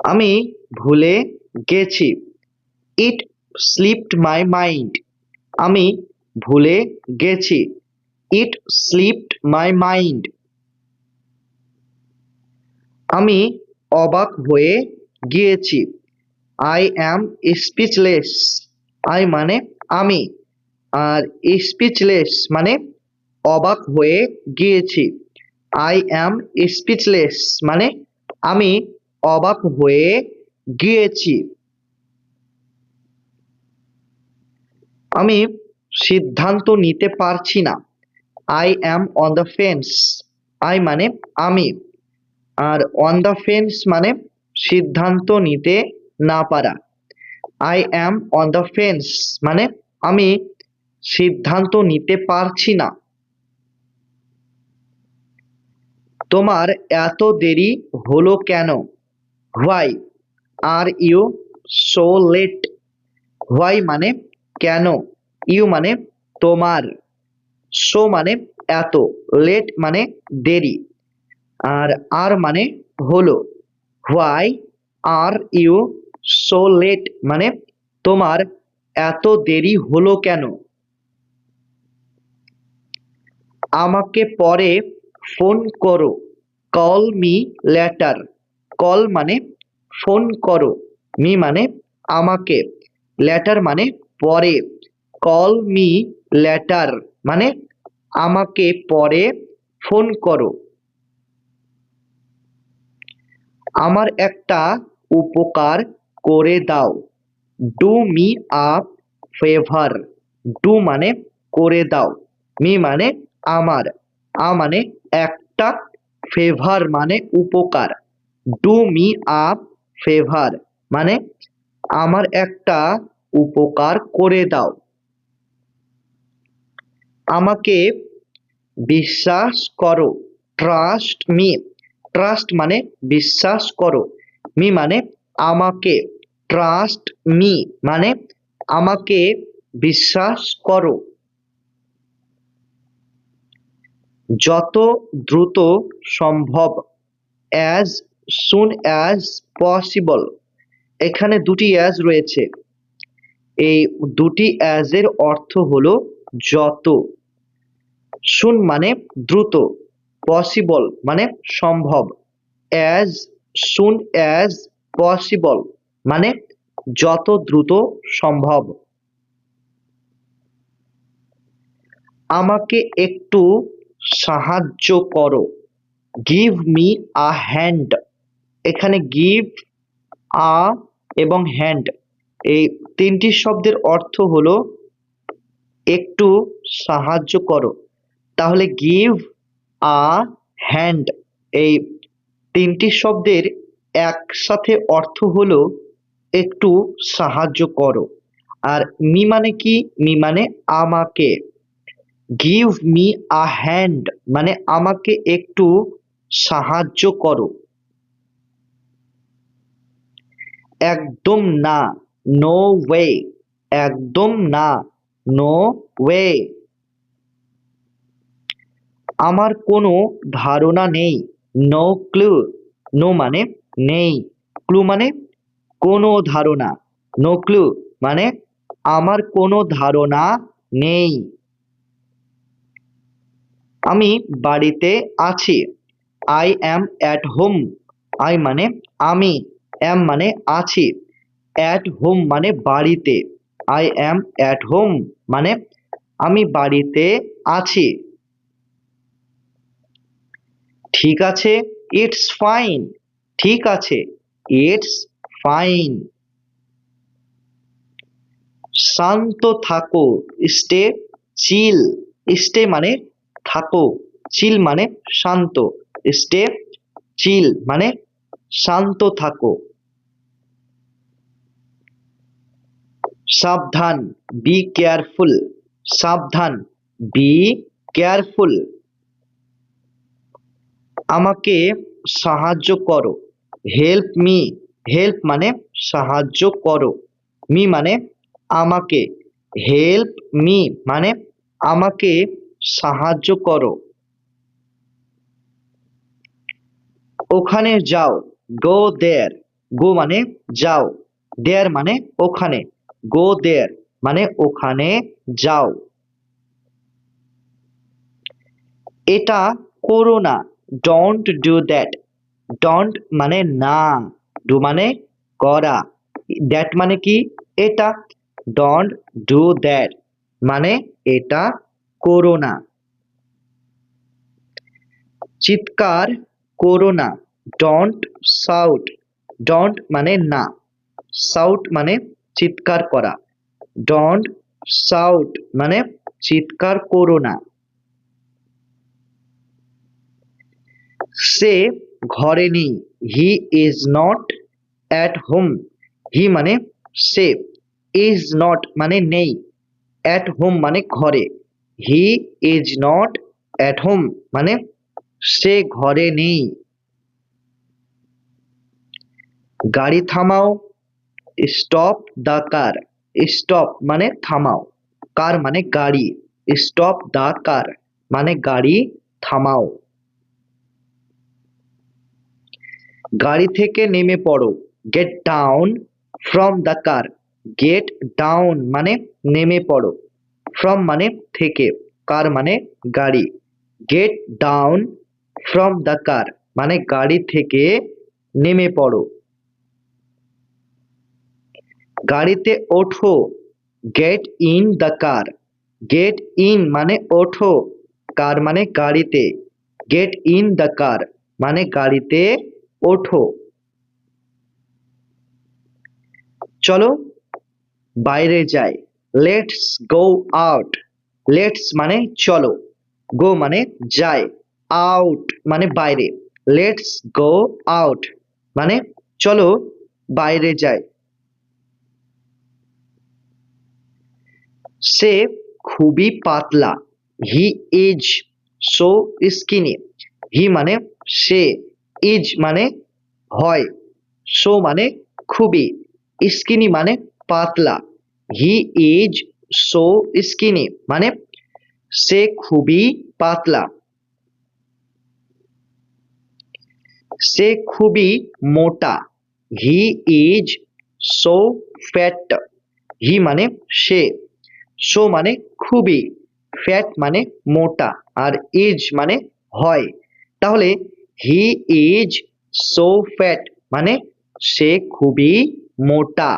আমি ভুলে গেছি, ইট স্লিপড মাই মাইন্ড। আমি ভুলে গেছি, ইট স্লিপড মাই মাইন্ড। আমি অবাক হয়ে গিয়েছি, আই অ্যাম স্পিচলেস। আই মানে আমি, আর স্পিচলেস মানে অবাক হয়ে গিয়েছি। আই অ্যাম স্পিচলেস মানে আমি অবাক হয়ে গিয়েছি। আমি সিদ্ধান্ত নিতে পারছি না, I am on the fence. I মানে আমি, আর অন দ্য ফেন্স মানে সিদ্ধান্ত নিতে না পারা। I am on the fence মানে আমি সিদ্ধান্ত নিতে পারছি না। তোমার এত দেরি হলো কেন, why are you so late. Why মানে কেন, ইউ মানে তোমার, সো মানে এত, লেট মানে দেরি, আর মানে হলো। Why are you so late মানে তোমার এত দেরি হলো কেন। আমাকে পরে ফোন করো, কল মি লেটার। কল মানে ফোন করো, মি মানে আমাকে, লেটার মানে পরে। কল মি লেটার মানে আমাকে পরে ফোন করো। আমার একটা উপকার করে দাও। Do me a favour. Do মানে করে দাও, মি মানে আমার, আ মানে একটা, ফেভার মানে উপকার। ডু মি আ ফেভার মানে আমার একটা উপকার করে দাও। আমাকে বিশ্বাস করো। Trust me. ট্রাস্ট মানে বিশ্বাস করো, মি মানে আমাকে, ট্রাস্ট মি মানে আমাকে বিশ্বাস করো। যত দ্রুত সম্ভব, অ্যাজ সুন অ্যাজ পসিবল। এখানে দুটি অ্যাজ রয়েছে, এই দুটি অ্যাজ এর অর্থ হলো যত। সুন মানে দ্রুত, পসিবল মানে সম্ভব, অ্যাজ সুন অ্যাজ পসিবল মানে যত দ্রুত সম্ভব। আমাকে একটু সাহায্য করো। Give me a hand. এখানে গিভ, আ এবং হ্যান্ড এই তিনটি শব্দের অর্থ হলো একটু সাহায্য করো। তাহলে গিভ, আ, হ্যান্ড এই তিনটি শব্দের একসাথে অর্থ হলো একটু সাহায্য করো। আর মি মানে কি? মি মানে আমাকে। গিভ মি আ হ্যান্ড মানে আমাকে একটু সাহায্য করো। একদম না, নো ওয়ে। একদম না, নো ওয়ে। আমার কোনো ধারণা নেই, নো ক্লু। নো মানে নেই, ক্লু মানে কোনো ধারণা, নো ক্লু মানে আমার কোনো ধারণা নেই। আমি বাড়িতে আছি, I am at home. I মানে আমি, অ্যাম মানে আছি, অ্যাট হোম মানে বাড়িতে, আই অ্যাম অ্যাট হোম মানে আমি বাড়িতে আছি। ঠিক আছে, ইটস ফাইন। ঠিক আছে, ইটস ফাইন। শান্ত থাকো, স্টে চিল। স্টে মানে থাকো, চিল মানে শান্ত, স্টে চিল মানে শান্ত থাকো। সাবধান, বি কেয়ারফুল। সাবধান, বি কেয়ারফুল। আমাকে সাহায্য করো, হেল্প মি। হেল্প মানে সাহায্য করো, মি মানে আমাকে, হেল্প মি মানে আমাকে সাহায্য করো। ওখানে যাও, গো দেয়ার। গো মানে যাও, দেয়ার মানে ওখানে, গো দেয়ার মানে ওখানে যাও। এটা করো না, ডোন্ট ডু দ্যাট। ডন্ট মানে না, ডু মানে করা, দ্যাট মানে কি? এটা। ডন্ট ডু দ্যাট মানে এটা করো না। চিৎকার করো না, ডন্ট শাউট। ডন্ট মানে না, শাউট মানে চিৎকার করা, ডন্ট শাউট মানে চিৎকার করো না। সে ঘরে নেই, he is not at home. He মানে সে, ইজ নট মানে নেই, অ্যাট হোম মানে ঘরে, হি ইজ নট অ্যাট হোম মানে সে ঘরে নেই। গাড়ি থামাও, স্টপ দ্য কার। স্টপ মানে থামাও, কার মানে গাড়ি, স্টপ দ্য কার মানে গাড়ি থামাও। গাড়ি থেকে নেমে পড়ো, get down from the car. Get down মানে নেমে পড়ো, ফ্রম মানে থেকে, কার মানে গাড়ি, get down from the car মানে গাড়ি থেকে নেমে পড়ো। গাড়িতে ওঠো, get in the car. Get in মানে ওঠো, কার মানে গাড়িতে, গেট ইন দ্য কার মানে গাড়িতে ওঠো। চলো বাইরে যাই। Let's go out. লেটস মানে চলো, গো মানে যায়, আউট মানে বাইরে। লেটস গো আউট মানে চলো বাইরে যাই। সে খুবই পাতলা। He is so skinny. He মানে সে, ইজ মানে হয়, সো মানে খুবই, স্কিনি মানে পাতলা। হি ইজ সো স্কিনি মানে সে খুবই পাতলা। সে খুবই মোটা। He is so fat. He মানে সে, সো মানে খুবই, ফ্যাট মানে মোটা, আর ইজ মানে হয়। তাহলে হি ইজ সো ফ্যাট মানে সে খুবই মোটা।